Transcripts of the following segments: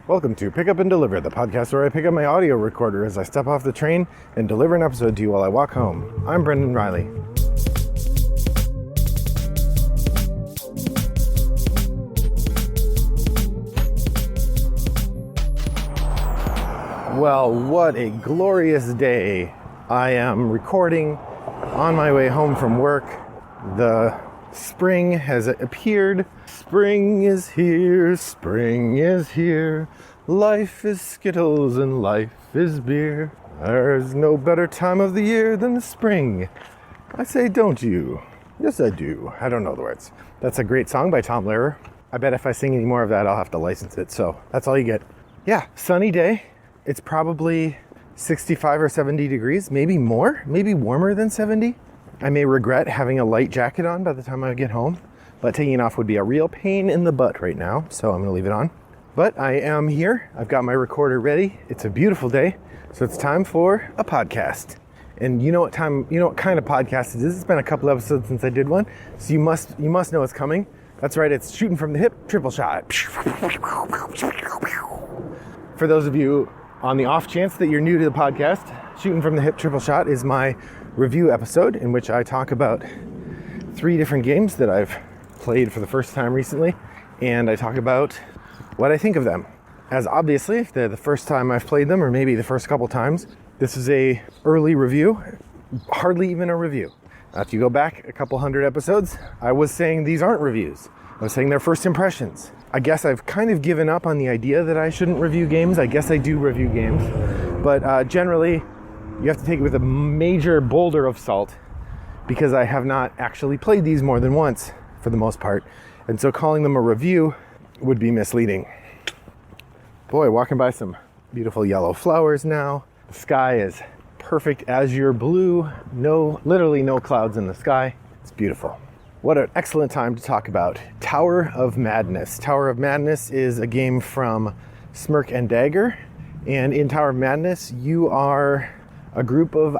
Welcome to Pick Up and Deliver, the podcast where I pick up my audio recorder as I step off the train and deliver an episode to you while I walk home. I'm Brendan Riley. Well, what a glorious day. I am recording on my way home from work. The spring has appeared. Spring is here, spring is here. Life is Skittles and life is beer. There's no better time of the year than the spring. I say, don't you? Yes, I do. I don't know the words. That's a great song by Tom Lehrer. I bet if I sing any more of that, I'll have to license it. So that's all you get. Yeah, sunny day. It's probably 65 or 70 degrees, maybe more, maybe warmer than 70. I may regret having a light jacket on by the time I get home, but taking it off would be a real pain in the butt right now, so I'm going to leave it on. But I am here. I've got my recorder ready. It's a beautiful day, so it's time for a podcast. And you know what kind of podcast it is. It's been a couple episodes since I did one, so you must know it's coming. That's right, it's Shooting from the Hip, Triple Shot. For those of you on the off chance that you're new to the podcast, Shooting from the Hip, Triple Shot is my review episode in which I talk about 3 different games that I've played for the first time recently, and I talk about what I think of them. As obviously, if they're the first time I've played them, or maybe the first couple times, this is a early review, hardly even a review. If you go back a couple hundred episodes, I was saying these aren't reviews. I was saying they're first impressions. I guess I've kind of given up on the idea that I shouldn't review games. I guess I do review games, but generally, you have to take it with a major boulder of salt because I have not actually played these more than once for the most part. And so calling them a review would be misleading. Boy, walking by some beautiful yellow flowers now. The sky is perfect azure blue. Literally no clouds in the sky. It's beautiful. What an excellent time to talk about Tower of Madness. Tower of Madness is a game from Smirk and Dagger. And in Tower of Madness, you are a group of,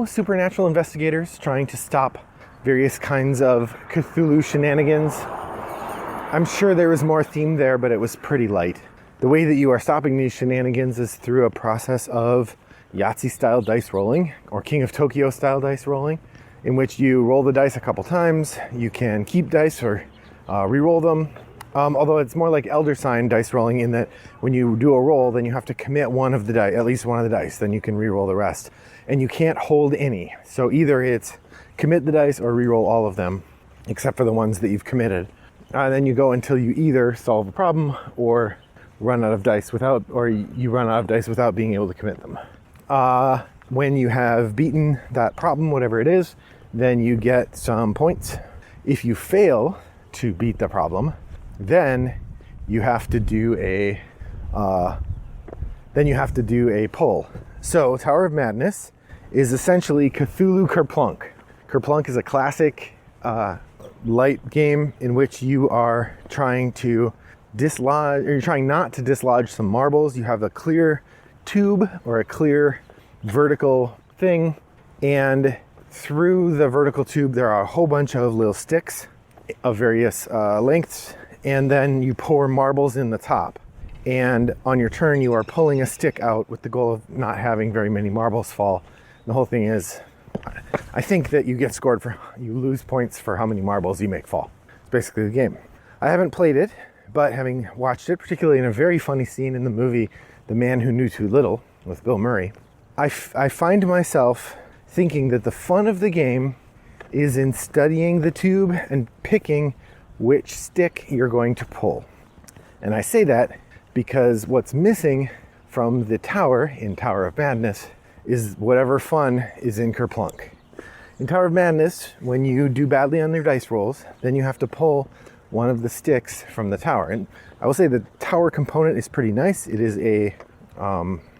supernatural investigators trying to stop various kinds of Cthulhu shenanigans. I'm sure there was more theme there, but it was pretty light. The way that you are stopping these shenanigans is through a process of Yahtzee-style dice rolling, or King of Tokyo-style dice rolling, in which you roll the dice a couple times. You can keep dice or re-roll them. Although it's more like Elder Sign dice rolling in that when you do a roll, then you have to commit one of the dice, at least one of the dice, then you can re-roll the rest. And you can't hold any. So either it's commit the dice or re-roll all of them, except for the ones that you've committed. And then you go until you either solve a problem or run out of dice without being able to commit them. When you have beaten that problem, whatever it is, then you get some points. If you fail to beat the problem, then you have to do a pull. So Tower of Madness is essentially Cthulhu Kerplunk. Kerplunk is a classic light game in which you are trying not to dislodge some marbles. You have a clear tube or a clear vertical thing, and through the vertical tube there are a whole bunch of little sticks of various lengths, and then you pour marbles in the top. And on your turn, you are pulling a stick out with the goal of not having very many marbles fall. The whole thing is, I think that you lose points for how many marbles you make fall. It's basically the game. I haven't played it, but having watched it, particularly in a very funny scene in the movie The Man Who Knew Too Little with Bill Murray, I find myself thinking that the fun of the game is in studying the tube and picking which stick you're going to pull. And I say that because what's missing from the tower in Tower of Madness is whatever fun is in Kerplunk. In Tower of Madness, when you do badly on your dice rolls, then you have to pull one of the sticks from the tower. And I will say the tower component is pretty nice. It is a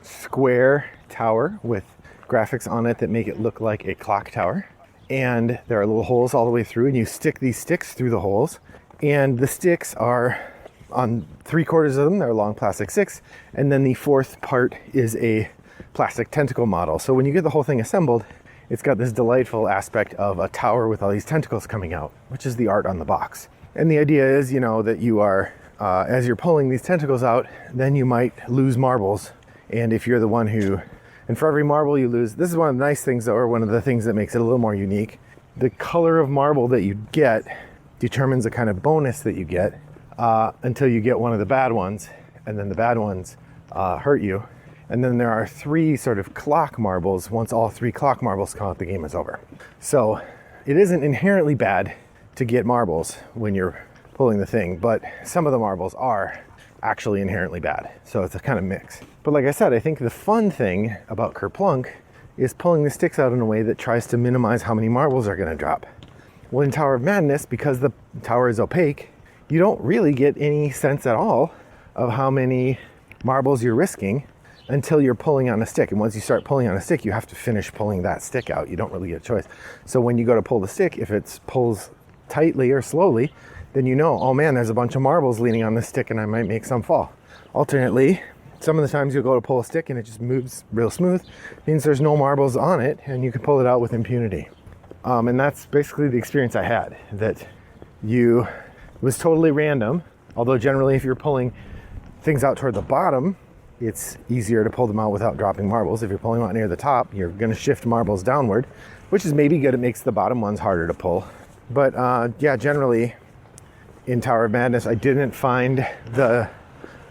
square tower with graphics on it that make it look like a clock tower. And there are little holes all the way through, and you stick these sticks through the holes. And the sticks are, on 3/4 of them, they're long plastic sticks. And then the fourth part is a plastic tentacle model. So when you get the whole thing assembled, it's got this delightful aspect of a tower with all these tentacles coming out, which is the art on the box. And the idea is, that you are as you're pulling these tentacles out, then you might lose marbles. And if you're the one who, and for every marble you lose, this is one of the nice things, or one of the things that makes it a little more unique. The color of marble that you get determines the kind of bonus that you get until you get one of the bad ones, and then the bad ones hurt you. And then there are 3 sort of clock marbles. Once all 3 clock marbles come out, the game is over. So it isn't inherently bad to get marbles when you're pulling the thing, but some of the marbles are actually inherently bad. So it's a kind of mix. But like I said, I think the fun thing about Kerplunk is pulling the sticks out in a way that tries to minimize how many marbles are going to drop. Well, in Tower of Madness, because the tower is opaque, you don't really get any sense at all of how many marbles you're risking until you're pulling on a stick. And once you start pulling on a stick, you have to finish pulling that stick out. You don't really get a choice. So when you go to pull the stick, if it pulls tightly or slowly, then you know, oh man, there's a bunch of marbles leaning on this stick and I might make some fall. Alternately, some of the times you'll go to pull a stick and it just moves real smooth. It means there's no marbles on it and you can pull it out with impunity. And that's basically the experience I had, that it was totally random. Although generally if you're pulling things out toward the bottom, it's easier to pull them out without dropping marbles. If you're pulling them out near the top, you're going to shift marbles downward, which is maybe good. It makes the bottom ones harder to pull. But yeah, generally in Tower of Madness, I didn't find the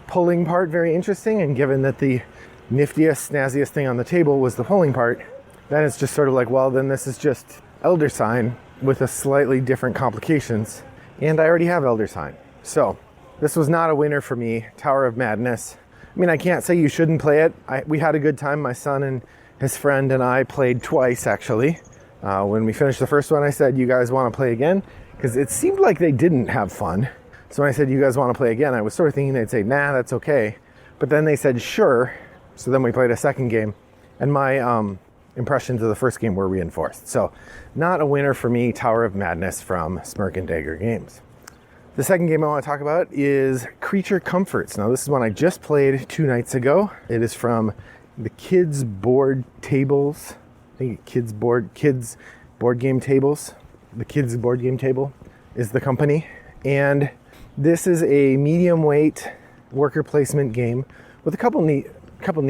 pulling part very interesting. And given that the niftiest, snazziest thing on the table was the pulling part, then it's just sort of like, well, then this is just Elder Sign with a slightly different complications. And I already have Elder Sign. So this was not a winner for me, Tower of Madness. I mean, I can't say you shouldn't play it. We had a good time. My son and his friend and I played twice, actually. When we finished the first one, I said, you guys want to play again? Because it seemed like they didn't have fun. So when I said, you guys want to play again, I was sort of thinking they'd say, nah, that's okay. But then they said, sure. So then we played a second game. And my impressions of the first game were reinforced. So not a winner for me, Tower of Madness from Smirk and Dagger Games. The second game I want to talk about is Creature Comforts. Now, this is one I just played 2 nights ago. It is from the Kids Board Tables. I think Kids Board Game Tables. The Kids Board Game Table is the company. And this is a medium weight worker placement game with a couple neat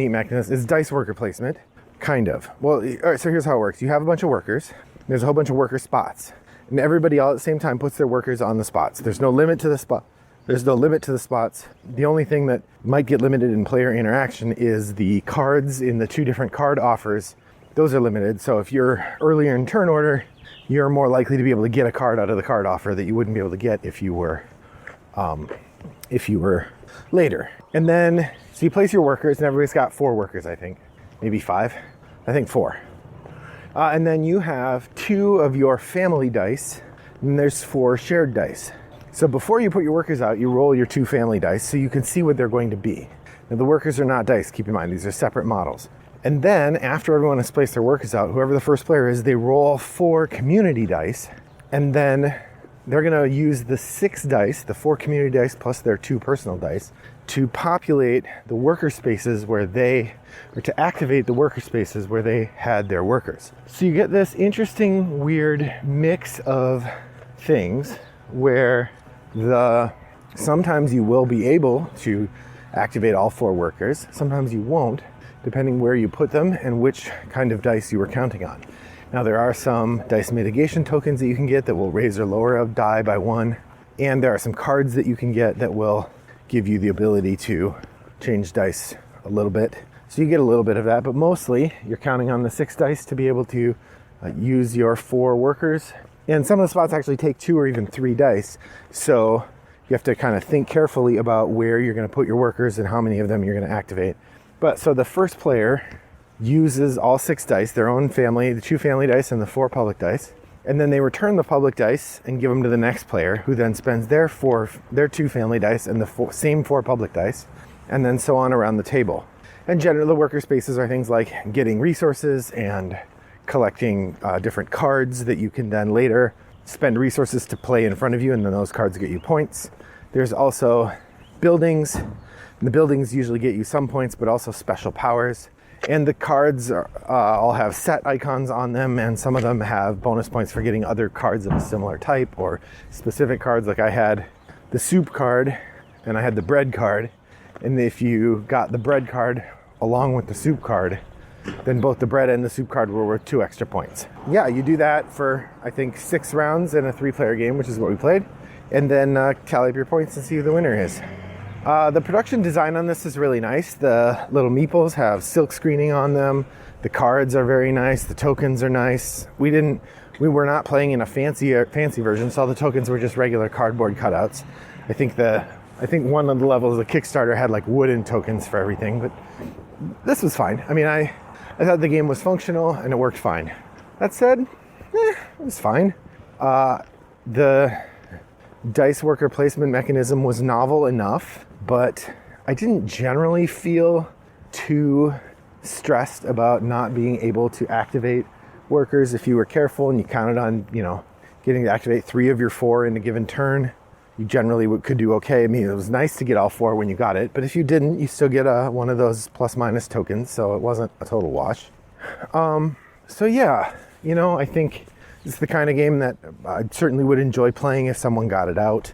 mechanisms. It's dice worker placement, kind of. Well, all right, so here's how it works. You have a bunch of workers. There's a whole bunch of worker spots. And everybody all at the same time puts their workers on the spots. There's no limit to the spot. There's no limit to the spots. The only thing that might get limited in player interaction is the cards in the 2 different card offers. Those are limited. So if you're earlier in turn order, you're more likely to be able to get a card out of the card offer that you wouldn't be able to get if you were later. And then, so you place your workers, and everybody's got 4 workers, I think. Maybe 5. I think 4. And then you have 2 of your family dice, and there's 4 shared dice. So before you put your workers out, you roll your 2 family dice so you can see what they're going to be. Now the workers are not dice, keep in mind, these are separate models. And then after everyone has placed their workers out, whoever the first player is, they roll 4 community dice, and then they're going to use the 6 dice, the 4 community dice plus their 2 personal dice, to populate the worker spaces to activate the worker spaces where they had their workers. So you get this interesting, weird mix of things where sometimes you will be able to activate all 4 workers, sometimes you won't, depending where you put them and which kind of dice you were counting on. Now there are some dice mitigation tokens that you can get that will raise or lower a die by 1, and there are some cards that you can get that will give you the ability to change dice a little bit. So you get a little bit of that, but mostly you're counting on the 6 dice to be able to use your 4 workers. And some of the spots actually take 2 or even 3 dice. So you have to kind of think carefully about where you're going to put your workers and how many of them you're going to activate. But so the first player uses all 6 dice, their own family, the 2 family dice and the 4 public dice. And then they return the public dice and give them to the next player, who then spends their 2 family dice and the same 4 public dice, and then so on around the table. And generally the worker spaces are things like getting resources and collecting different cards that you can then later spend resources to play in front of you, and then those cards get you points. There's also buildings, and the buildings usually get you some points, but also special powers. And the cards all have set icons on them, and some of them have bonus points for getting other cards of a similar type or specific cards. Like I had the soup card and I had the bread card. And if you got the bread card along with the soup card, then both the bread and the soup card were worth 2 extra points. Yeah, you do that for, I think, 6 rounds in a 3-player game, which is what we played. And then tally up your points and see who the winner is. The production design on this is really nice. The little meeples have silk screening on them. The cards are very nice. The tokens are nice. We were not playing in a fancy version, so all the tokens were just regular cardboard cutouts. I think one of the levels of the Kickstarter had like wooden tokens for everything, but this was fine. I mean, I thought the game was functional and it worked fine. That said, it was fine. The dice worker placement mechanism was novel enough, but I didn't generally feel too stressed about not being able to activate workers. If you were careful and you counted on, getting to activate 3 of your 4 in a given turn, you generally could do okay. I mean, it was nice to get all 4 when you got it, but if you didn't, you still get one of those plus minus tokens, so it wasn't a total wash. So yeah, I think it's the kind of game that I certainly would enjoy playing if someone got it out,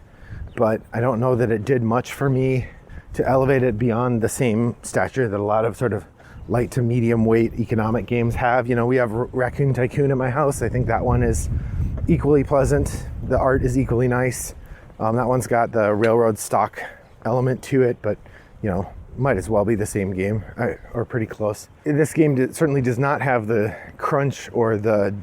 but I don't know that it did much for me to elevate it beyond the same stature that a lot of sort of light to medium weight economic games have. We have Raccoon Tycoon at my house. I think that one is equally pleasant. The art is equally nice. That one's got the railroad stock element to it, but might as well be the same game or pretty close. This game certainly does not have the crunch or the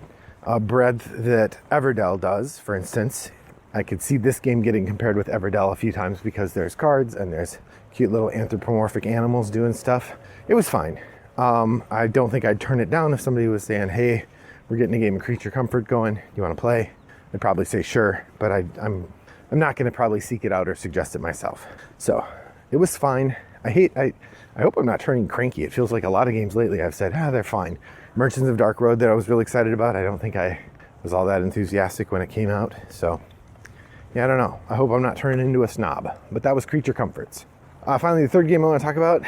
breadth that Everdell does. For instance, I could see this game getting compared with Everdell a few times because there's cards and there's cute little anthropomorphic animals doing stuff. It was fine. I don't think I'd turn it down if somebody was saying, hey, we're getting a game of Creature Comfort going. You want to play? I'd probably say sure, but I'm not going to probably seek it out or suggest it myself. So it was fine. I hope I'm not turning cranky. It feels like a lot of games lately I've said, they're fine. Merchants of Dark Road that I was really excited about, I don't think I was all that enthusiastic when it came out. So yeah, I don't know. I hope I'm not turning into a snob, but that was Creature Comforts. Finally, the third game I want to talk about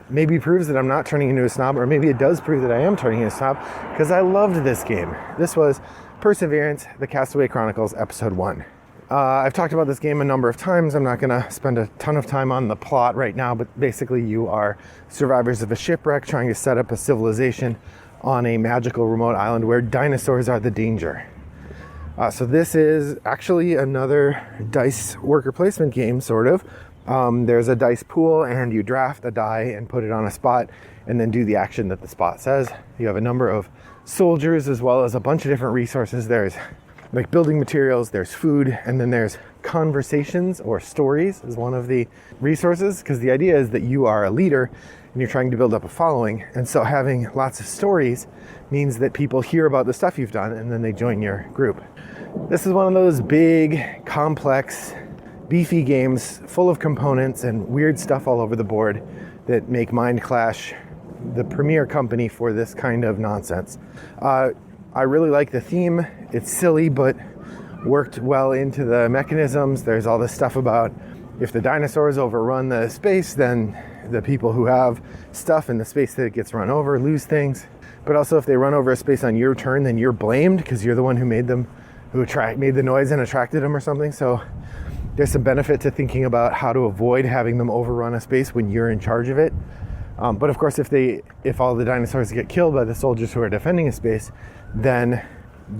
maybe proves that I'm not turning into a snob, or maybe it does prove that I am turning into a snob, because I loved this game. This was Perseverance, the Castaway Chronicles, Episode 1. I've talked about this game a number of times. I'm not going to spend a ton of time on the plot right now, but basically you are survivors of a shipwreck trying to set up a civilization on a magical remote island where dinosaurs are the danger. So this is actually another dice worker placement game, sort of. There's a dice pool and you draft a die and put it on a spot and then do the action that the spot says. You have a number of soldiers as well as a bunch of different resources. There's like building materials, there's food, and then there's conversations or stories is one of the resources, because the idea is that you are a leader and you're trying to build up a following. And so having lots of stories means that people hear about the stuff you've done and then they join your group. This is one of those big, complex, beefy games full of components and weird stuff all over the board that make Mind Clash the premier company for this kind of nonsense. I really like the theme. It's silly, but worked well into the mechanisms. There's all this stuff about if the dinosaurs overrun the space, then the people who have stuff in the space that it gets run over lose things. But also if they run over a space on your turn, then you're blamed because you're the one who made them, made the noise and attracted them or something. So there's some benefit to thinking about how to avoid having them overrun a space when you're in charge of it. But of course, if all the dinosaurs get killed by the soldiers who are defending a space, then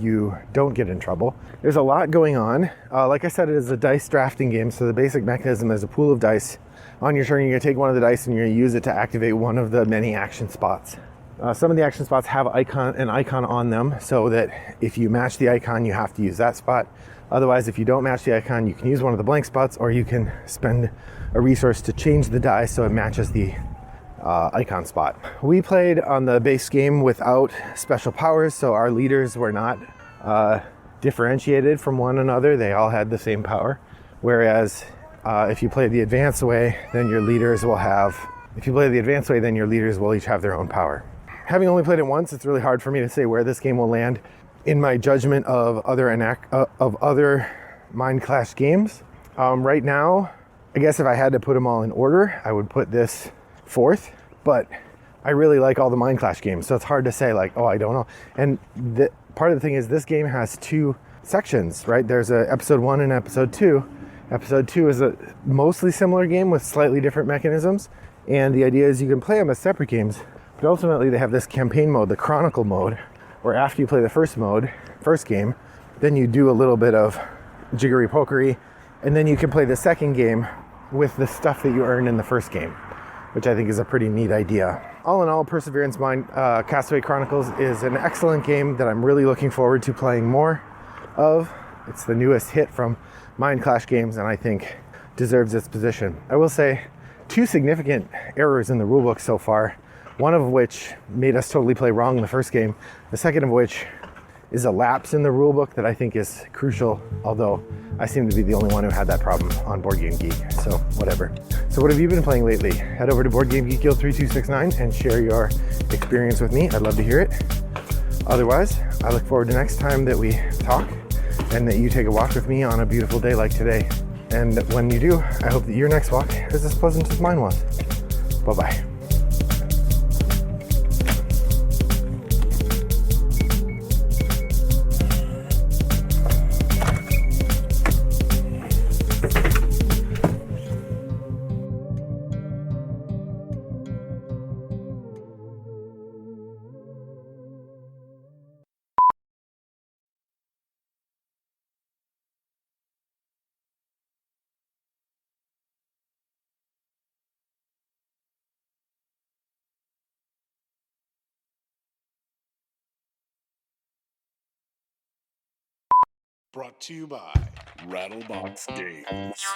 you don't get in trouble. There's a lot going on. Like I said, it is a dice drafting game, so the basic mechanism is a pool of dice. On your turn, you're going to take one of the dice and you're going to use it to activate one of the many action spots. Some of the action spots have an icon on them, so that if you match the icon, you have to use that spot. Otherwise, if you don't match the icon, you can use one of the blank spots, or you can spend a resource to change the die so it matches the icon spot. We played on the base game without special powers, so our leaders were not differentiated from one another. They all had the same power. Whereas if you play the advanced way, then your leaders will each have their own power. Having only played it once, it's really hard for me to say where this game will land in my judgment of other Mind Clash games. Right now, I guess if I had to put them all in order, I would put this fourth, but I really like all the Mind Clash games, so it's hard to say like, oh, I don't know. And part of the thing is this game has 2 sections, right? There's a episode 1 and episode 2, Episode 2 is a mostly similar game with slightly different mechanisms, and the idea is you can play them as separate games, but ultimately they have this campaign mode, the Chronicle mode, where after you play the first game, then you do a little bit of jiggery-pokery, and then you can play the second game with the stuff that you earn in the first game, which I think is a pretty neat idea. All in all, Perseverance Mine, Castaway Chronicles is an excellent game that I'm really looking forward to playing more of. It's the newest hit from Mind Clash Games, and I think deserves its position. I will say 2 significant errors in the rulebook so far, one of which made us totally play wrong in the first game, the second of which is a lapse in the rulebook that I think is crucial, although I seem to be the only one who had that problem on Board Game Geek, so whatever. So what have you been playing lately? Head over to Board Game Geek Guild 3269 and share your experience with me. I'd love to hear it. Otherwise, I look forward to next time that we talk and that you take a walk with me on a beautiful day like today. And when you do, I hope that your next walk is as pleasant as mine was. Bye-bye. Brought to you by Rattlebox Games.